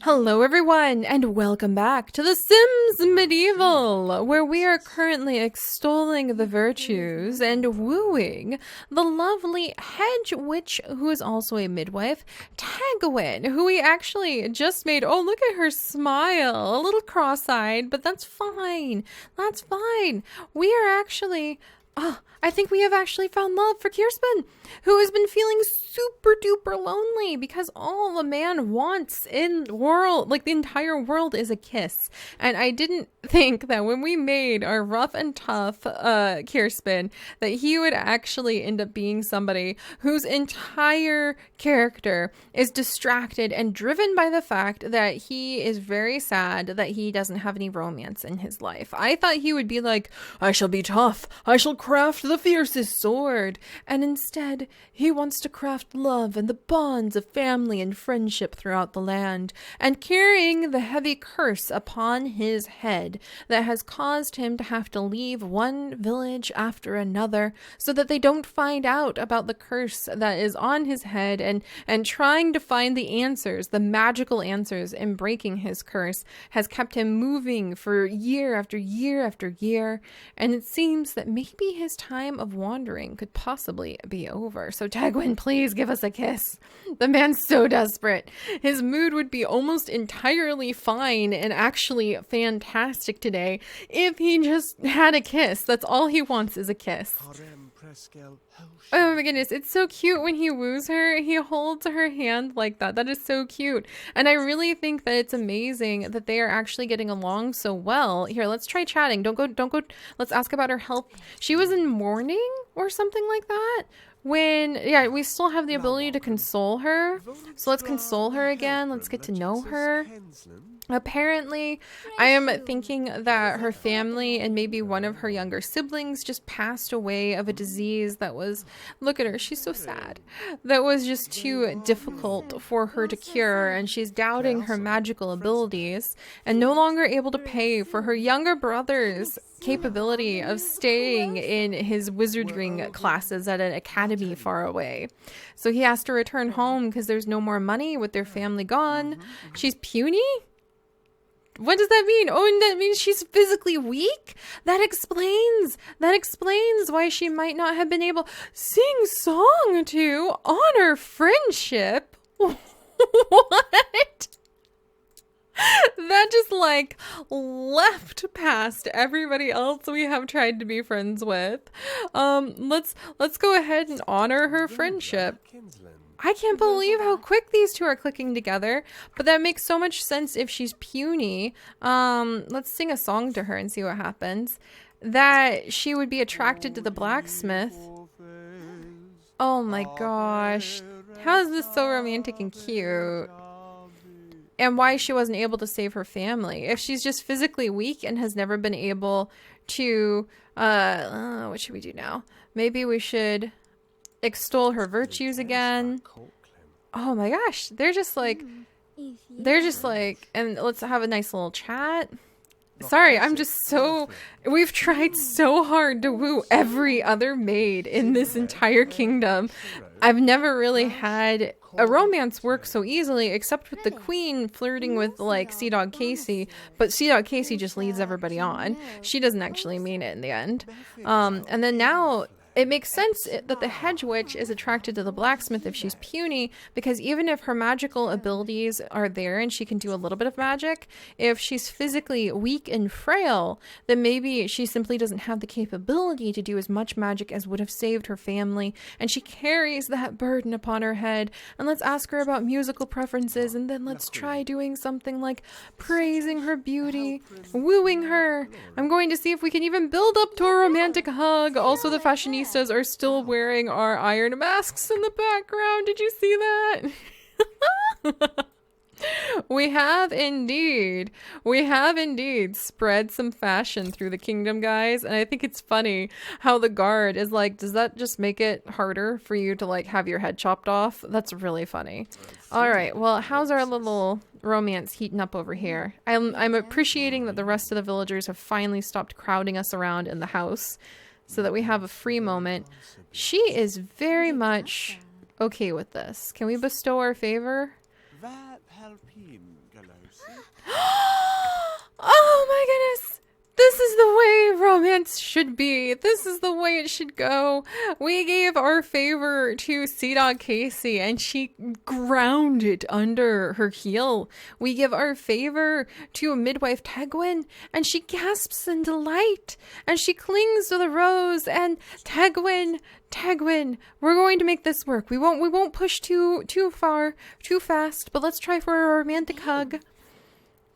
Hello everyone, and welcome back to The Sims Medieval, where we are currently extolling the virtues and wooing the lovely hedge witch, who is also a midwife, Tagwin, who we actually just made. Oh, look at her smile, a little cross-eyed, but that's fine. That's fine. We are actually... Oh, I think we have actually found love for Kirsten, who has been feeling super duper lonely because all the man wants in the world, like the entire world, is a kiss. And I didn't think that when we made our rough and tough Kirsten, that he would actually end up being somebody whose entire character is distracted and driven by the fact that he is very sad that he doesn't have any romance in his life. I thought he would be like, I shall be tough, I shall craft the fiercest sword, and instead he wants to craft love and the bonds of family and friendship throughout the land, and carrying the heavy curse upon his head that has caused him to have to leave one village after another so that they don't find out about the curse that is on his head, and trying to find the answers, the magical answers in breaking his curse, has kept him moving for year after year after year, and it seems that maybe his time of wandering could possibly be over. So Tagwin, please give us a kiss. The man's so desperate. His mood would be almost entirely fine and actually fantastic today if he just had a kiss. That's all he wants, is a kiss. Oh my goodness, it's so cute when he woos her. He holds her hand like that. That is so cute. And I really think that it's amazing that they are actually getting along so well. Here, let's try chatting. Don't go. Let's ask about her health. She was in mourning or something like that. Yeah, we still have the ability to console her. So let's console her again. Let's get to know her. Apparently, I am thinking that her family and maybe one of her younger siblings just passed away of a disease that was, look at her, she's so sad, that was just too difficult for her to cure, and she's doubting her magical abilities and no longer able to pay for her younger brother's capability of staying in his wizarding classes at an academy far away. So he has to return home because there's no more money with their family gone. She's puny? What does that mean? Oh, and that means she's physically weak? That explains why she might not have been able to sing song to honor friendship. What? That just like left past everybody else we have tried to be friends with. Let's go ahead and honor her friendship. I can't believe how quick these two are clicking together, but that makes so much sense if she's puny. Let's sing a song to her and see what happens. That she would be attracted to the blacksmith. Oh my gosh. How is this so romantic and cute? And why she wasn't able to save her family. If she's just physically weak and has never been able to, what should we do now? Maybe we should extol her virtues again. Oh my gosh, they're just like, and let's have a nice little chat. Sorry, I'm just so, we've tried so hard to woo every other maid in this entire kingdom. I've never really had a romance work so easily, except with the queen flirting with like Sea Dog Casey, but Sea Dog Casey just leads everybody on. She doesn't actually mean it in the end. And then now it makes sense that the hedge witch is attracted to the blacksmith if she's puny, because even if her magical abilities are there and she can do a little bit of magic, if she's physically weak and frail, then maybe she simply doesn't have the capability to do as much magic as would have saved her family, and she carries that burden upon her head. And let's ask her about musical preferences, and then let's try doing something like praising her beauty, wooing her. I'm going to see if we can even build up to a romantic hug. Also, the fashionistas are still wearing our iron masks in the background. Did you see that? We have indeed spread some fashion through the kingdom, guys. And I think it's funny how the guard is like, does that just make it harder for you to like have your head chopped off? That's really funny. All right, well, how's our little romance heating up over here? I'm appreciating that the rest of the villagers have finally stopped crowding us around in the house so that we have a free moment. She is very much okay with this. Can we bestow our favor? help him, Galosi? Oh my goodness! This is the way romance should be. This is the way it should go. We gave our favor to Sea Dog Casey and she ground it under her heel. We give our favor to Midwife Tegwin and she gasps in delight and she clings to the rose and Tegwin, we're going to make this work. We won't push too far, too fast, but let's try for a romantic hug.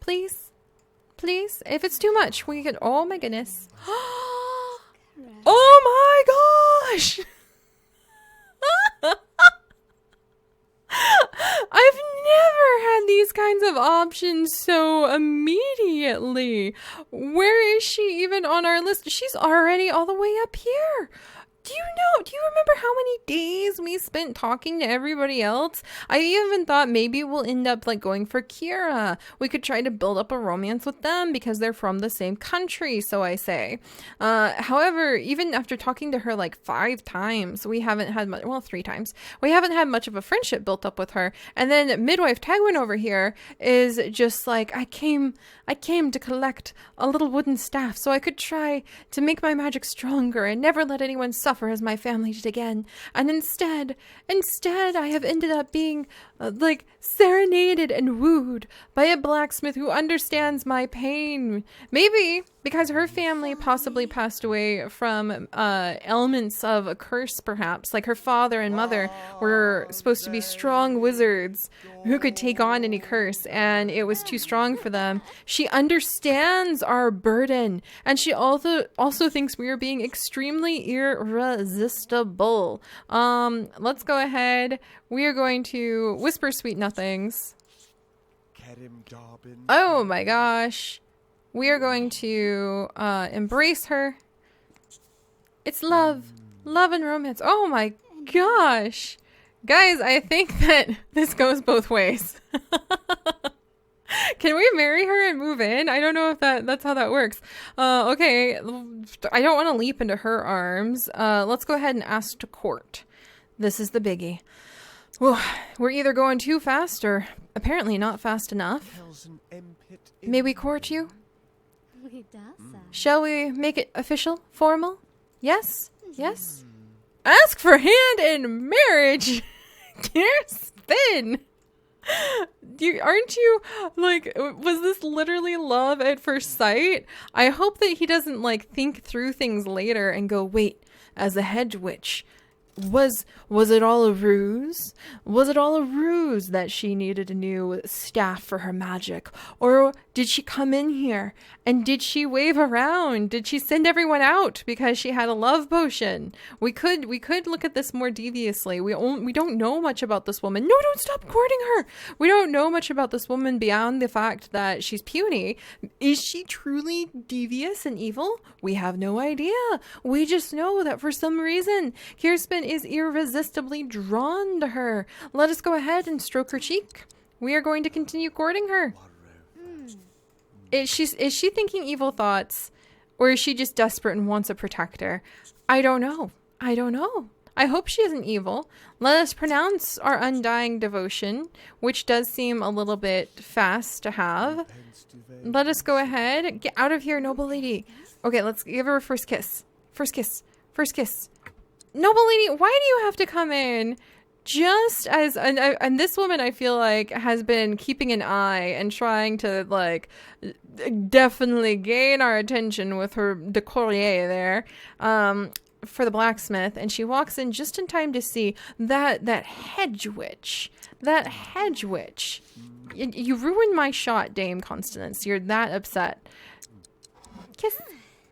Please? Please? If it's too much, we could... Oh my goodness. Oh my gosh! I've never had these kinds of options so immediately. Where is she even on our list? She's already all the way up here. Do you remember how many days we spent talking to everybody else? I even thought maybe we'll end up like going for Kira. We could try to build up a romance with them because they're from the same country, so I say. However, even after talking to her like 5 times, we haven't had much, well, 3 times. We haven't had much of a friendship built up with her. And then Midwife Tagwin over here is just like, I came to collect a little wooden staff so I could try to make my magic stronger and never let anyone suffer as my family did again. And instead I have ended up being like serenaded and wooed by a blacksmith who understands my pain. Maybe because her family possibly passed away from elements of a curse, perhaps. Like her father and mother were supposed to be strong wizards who could take on any curse, and it was too strong for them. She understands our burden, and she also thinks we are being extremely irresistible. Let's go ahead. We are going to whisper sweet nothings. Oh my gosh. We are going to embrace her. It's love. Love and romance. Oh my gosh. Guys, I think that this goes both ways. Can we marry her and move in? I don't know if that's how that works. Okay. I don't want to leap into her arms. Let's go ahead and ask to court. This is the biggie. Well, we're either going too fast or apparently not fast enough. May we court you? Shall we make it official? Formal? Yes? Yes? Ask for hand in marriage! Kirsten! Aren't you, like, was this literally love at first sight? I hope that he doesn't, like, think through things later and go, wait, as a hedge witch, was it all a ruse? Was it all a ruse that she needed a new staff for her magic? Or did she come in here and did she wave around? Did she send everyone out because she had a love potion? We could look at this more deviously. We don't know much about this woman. No, don't stop courting her. We don't know much about this woman beyond the fact that she's puny. Is she truly devious and evil? We have no idea. We just know that for some reason, Kirsten is irresistibly drawn to her. Let us go ahead and stroke her cheek. We are going to continue courting her. Is she thinking evil thoughts, or is she just desperate and wants a protector? I don't know. I hope she isn't evil. Let us pronounce our undying devotion, which does seem a little bit fast to have. Let us go ahead. Get out of here, noble lady. Okay, let's give her a first kiss. First kiss. Noble lady, why do you have to come in? Just as, and this woman I feel like has been keeping an eye and trying to like definitely gain our attention with her decourier there for the blacksmith, and she walks in just in time to see that hedge witch. You ruined my shot, Dame Constance. You're that upset. Kiss.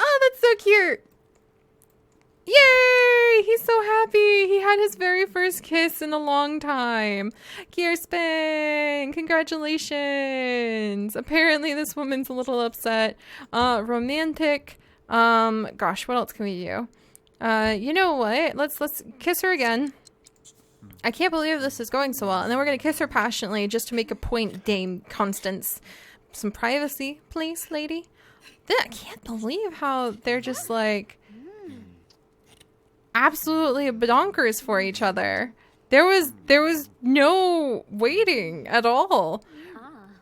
Oh, that's so cute. Yay! He's so happy. He had his very first kiss in a long time. Kirsten, congratulations. Apparently this woman's a little upset. Romantic. Gosh, what else can we do? You know what? Let's kiss her again. I can't believe this is going so well. And then we're going to kiss her passionately just to make a point, Dame Constance. Some privacy, please, lady. I can't believe how they're just like absolutely bonkers for each other. There was no waiting at all.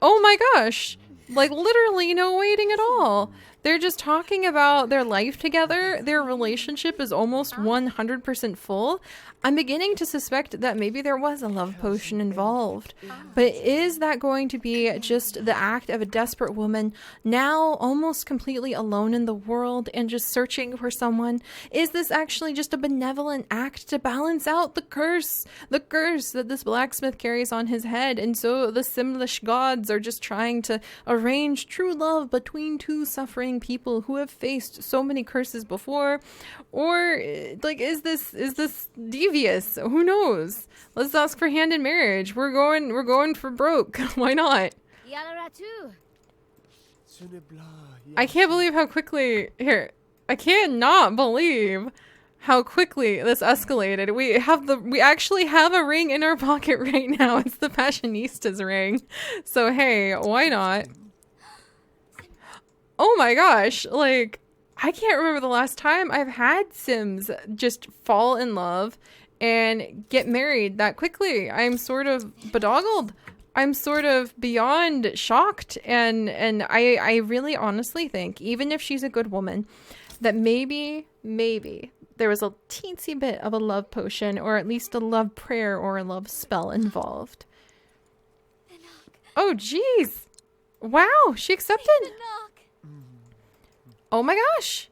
Oh my gosh. Like literally no waiting at all. They're just talking about their life together. Their relationship is almost 100% full. I'm beginning to suspect that maybe there was a love potion involved. But is that going to be just the act of a desperate woman now almost completely alone in the world and just searching for someone? Is this actually just a benevolent act to balance out the curse that this blacksmith carries on his head? And so the Simlish gods are just trying to arrange true love between two suffering people who have faced so many curses before? Or like is this devious? Who knows? Let's ask for hand in marriage. We're going for broke. Why not? I can't believe how quickly I cannot believe how quickly this escalated. We actually have a ring in our pocket right now. It's the Fashionista's ring. So hey, why not? Oh my gosh, like, I can't remember the last time I've had Sims just fall in love and get married that quickly. I'm sort of bedoggled. I'm sort of beyond shocked. And I really honestly think, even if she's a good woman, that maybe there was a teensy bit of a love potion, or at least a love prayer or a love spell involved. Oh, geez. Wow, she accepted. Oh my gosh.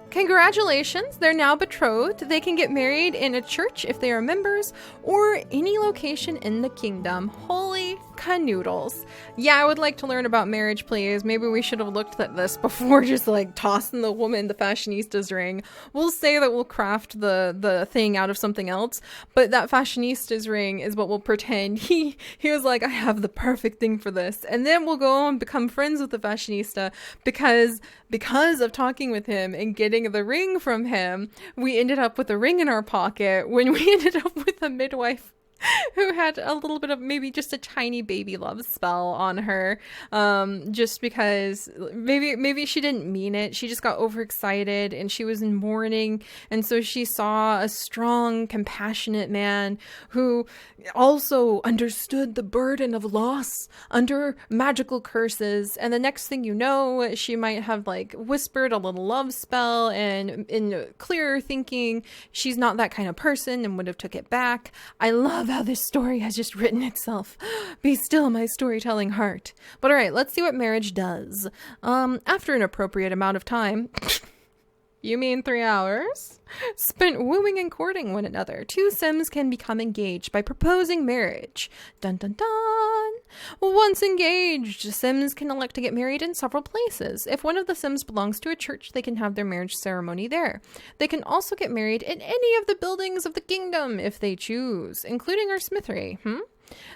Congratulations, they're now betrothed. They can get married in a church if they are members, or any location in the kingdom. Holy canoodles. Yeah, I would like to learn about marriage, please. Maybe we should have looked at this before just like tossing the woman the Fashionista's ring. We'll say that we'll craft the thing out of something else, but that Fashionista's ring is what we'll pretend. He was like, I have the perfect thing for this. And then we'll go and become friends with the Fashionista because of talking with him and getting the ring from him. We ended up with a ring in our pocket when we ended up with a midwife who had a little bit of maybe just a tiny baby love spell on her, just because maybe she didn't mean it. She just got overexcited and she was in mourning, and so she saw a strong, compassionate man who also understood the burden of loss under magical curses. And the next thing you know, she might have like whispered a little love spell, and in clearer thinking, she's not that kind of person and would have took it back. I love how this story has just written itself. Be still, my storytelling heart. But all right, let's see what marriage does. After an appropriate amount of time, you mean 3 hours, spent wooing and courting one another, two Sims can become engaged by proposing marriage. Dun dun dun! Once engaged, Sims can elect to get married in several places. If one of the Sims belongs to a church, they can have their marriage ceremony there. They can also get married in any of the buildings of the kingdom if they choose, including our smithery.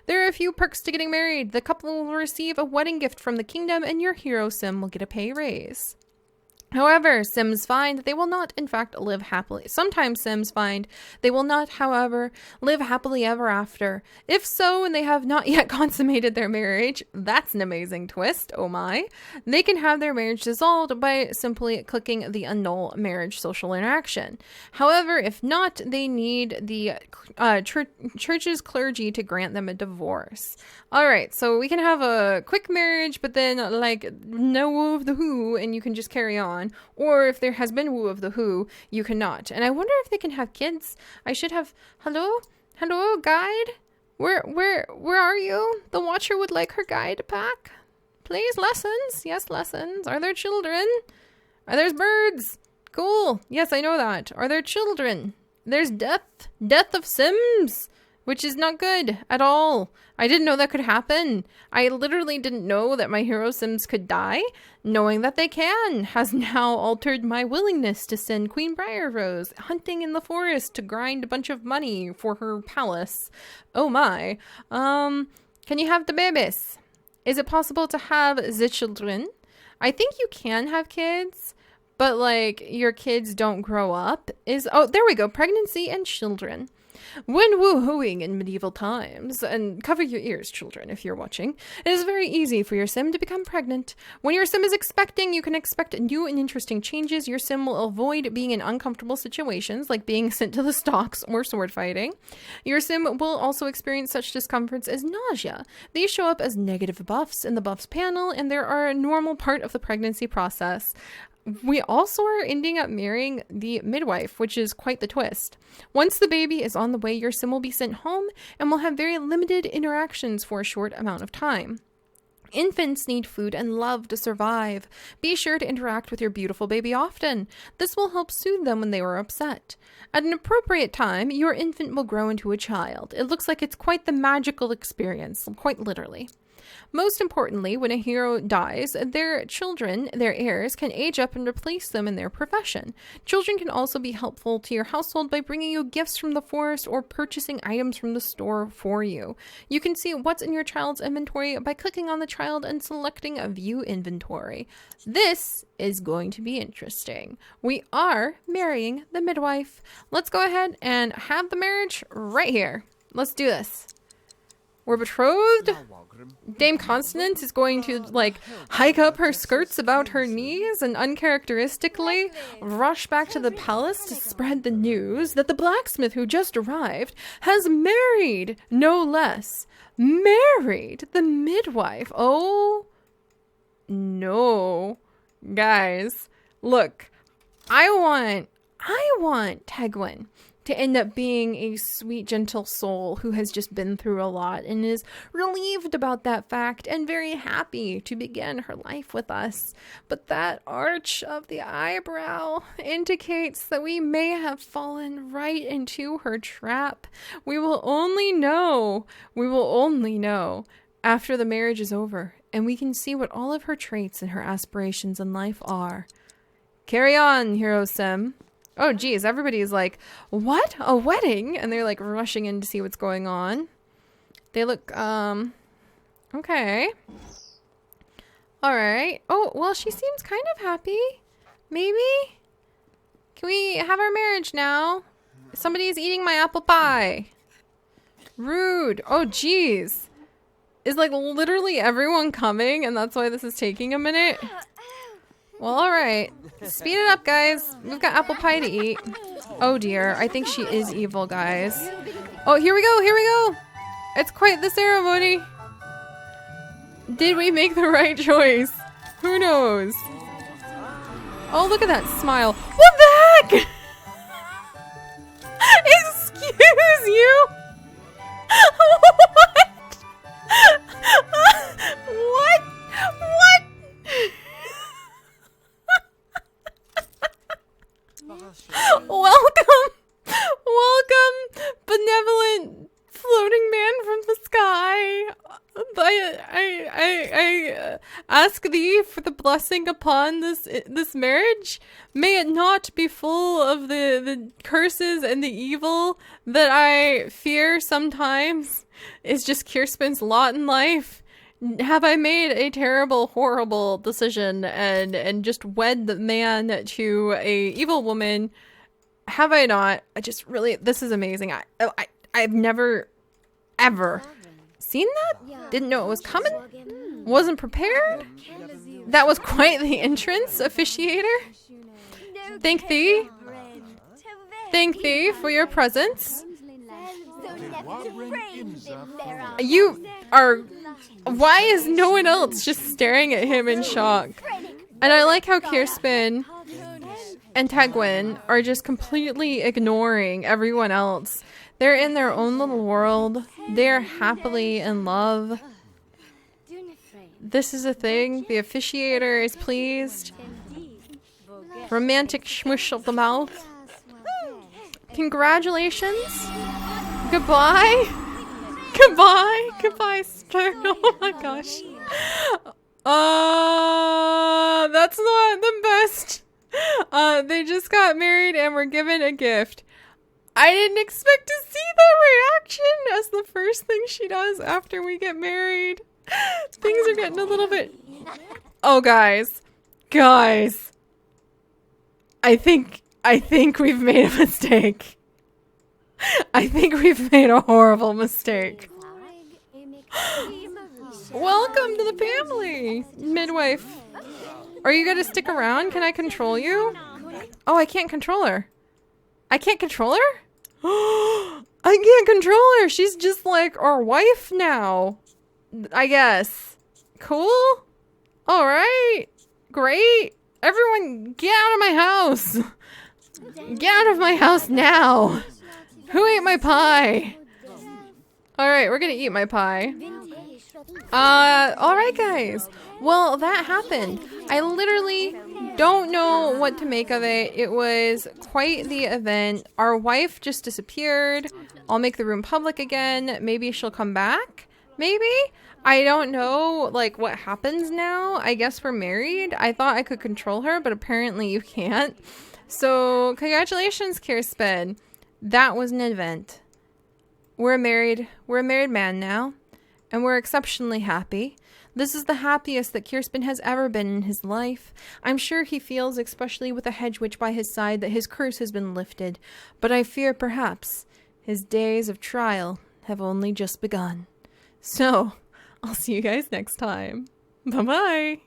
There are a few perks to getting married. The couple will receive a wedding gift from the kingdom, and your hero Sim will get a pay raise. However, Sims find they will not, in fact, live happily. Sometimes Sims find they will not, however, live happily ever after. If so, and they have not yet consummated their marriage, that's an amazing twist, oh my, they can have their marriage dissolved by simply clicking the annul marriage social interaction. However, if not, they need the church's clergy to grant them a divorce. All right, so we can have a quick marriage, but then like no woo of the who, and you can just carry on. Or if there has been woo of the who, you cannot. And I wonder if they can have kids. I should have. Hello, guide. Where are you? The watcher would like her guide back. Please, lessons. Yes, lessons. Are there children? Are there birds? Cool. Yes, I know that. Are there children? There's death of Sims, which is not good at all. I didn't know that could happen. I literally didn't know that my hero Sims could die. Knowing that they can has now altered my willingness to send Queen Briar Rose hunting in the forest to grind a bunch of money for her palace. Oh my. Can you have the babies? Is it possible to have the children? I think you can have kids, but like your kids don't grow up. Oh, there we go. Pregnancy and children. When woohooing in medieval times, and cover your ears, children, if you're watching, it is very easy for your sim to become pregnant. When your sim is expecting, you can expect new and interesting changes. Your sim will avoid being in uncomfortable situations, like being sent to the stocks or sword fighting. Your sim will also experience such discomforts as nausea. These show up as negative buffs in the buffs panel, and they are a normal part of the pregnancy process. We also are ending up marrying the midwife, which is quite the twist. Once the baby is on the way, your sim will be sent home and will have very limited interactions for a short amount of time. Infants need food and love to survive. Be sure to interact with your beautiful baby often. This will help soothe them when they are upset. At an appropriate time, your infant will grow into a child. It looks like it's quite the magical experience, quite literally. Most importantly, when a hero dies, their children, their heirs, can age up and replace them in their profession. Children can also be helpful to your household by bringing you gifts from the forest or purchasing items from the store for you. You can see what's in your child's inventory by clicking on the child and selecting a view inventory. This is going to be interesting. We are marrying the midwife. Let's go ahead and have the marriage right here. Let's do this. We're betrothed. Dame Constance is going to, hike up her skirts about her knees and uncharacteristically rush back to the palace to spread the news that the blacksmith who just arrived has married, no less, married the midwife. Oh, no. Guys, look, I want Tegwin to end up being a sweet, gentle soul who has just been through a lot and is relieved about that fact and very happy to begin her life with us. But that arch of the eyebrow indicates that we may have fallen right into her trap. We will only know after the marriage is over and we can see what all of her traits and her aspirations in life are. Carry on, Hero Sim. Oh, geez, everybody's like, what? A wedding? And they're rushing in to see what's going on. They look, okay. All right. Oh, well, she seems kind of happy. Maybe? Can we have our marriage now? Somebody's eating my apple pie. Rude. Oh, geez. Is literally everyone coming and that's why this is taking a minute? Well, all right. Speed it up, guys. We've got apple pie to eat. Oh, dear. I think she is evil, guys. Oh, here we go. Here we go. It's quite the ceremony. Did we make the right choice? Who knows? Oh, look at that smile. What the heck? Excuse you? What? What? Welcome, benevolent floating man from the sky. I ask thee for the blessing upon this marriage. May it not be full of the curses and the evil that I fear sometimes is just Kirspin's lot in life. Have I made a terrible, horrible decision and just wed the man to a evil woman? Have I not? I just really, this is amazing. I've never, ever seen that. Didn't know it was coming. Wasn't prepared. That was quite the entrance, officiator. Thank thee. Thank thee for your presence. You are... Why is no one else just staring at him in shock? And I like how Kirspin and Tegwin are just completely ignoring everyone else. They're in their own little world. They're happily in love. This is a thing. The officiator is pleased. Romantic smush of the mouth. Congratulations. Goodbye. Goodbye. Goodbye, Stern. Oh my gosh. That's not the best. They just got married and were given a gift. I didn't expect to see that reaction as the first thing she does after we get married. Things are getting a little bit... Oh, guys. Guys. I think we've made a mistake. I think we've made a horrible mistake. Welcome to the family, Midwife. Are you gonna stick around? Can I control you? Oh, I can't control her. I can't control her? I can't control her. She's just like our wife now, I guess. Cool? All right. Great. Everyone get out of my house. Get out of my house now. Who ate my pie? All right, we're gonna eat my pie. All right, guys. Well, that happened. I literally don't know what to make of it. It was quite the event. Our wife just disappeared. I'll make the room public again. Maybe she'll come back. Maybe? I don't know, like, what happens now. I guess we're married. I thought I could control her, but apparently you can't. So, congratulations, Kirsten. That was an event. We're a married man now, and we're exceptionally happy. This is the happiest that Kirsten has ever been in his life. I'm sure he feels, especially with a hedge witch by his side, that his curse has been lifted. But I fear perhaps his days of trial have only just begun. So, I'll see you guys next time. Bye-bye.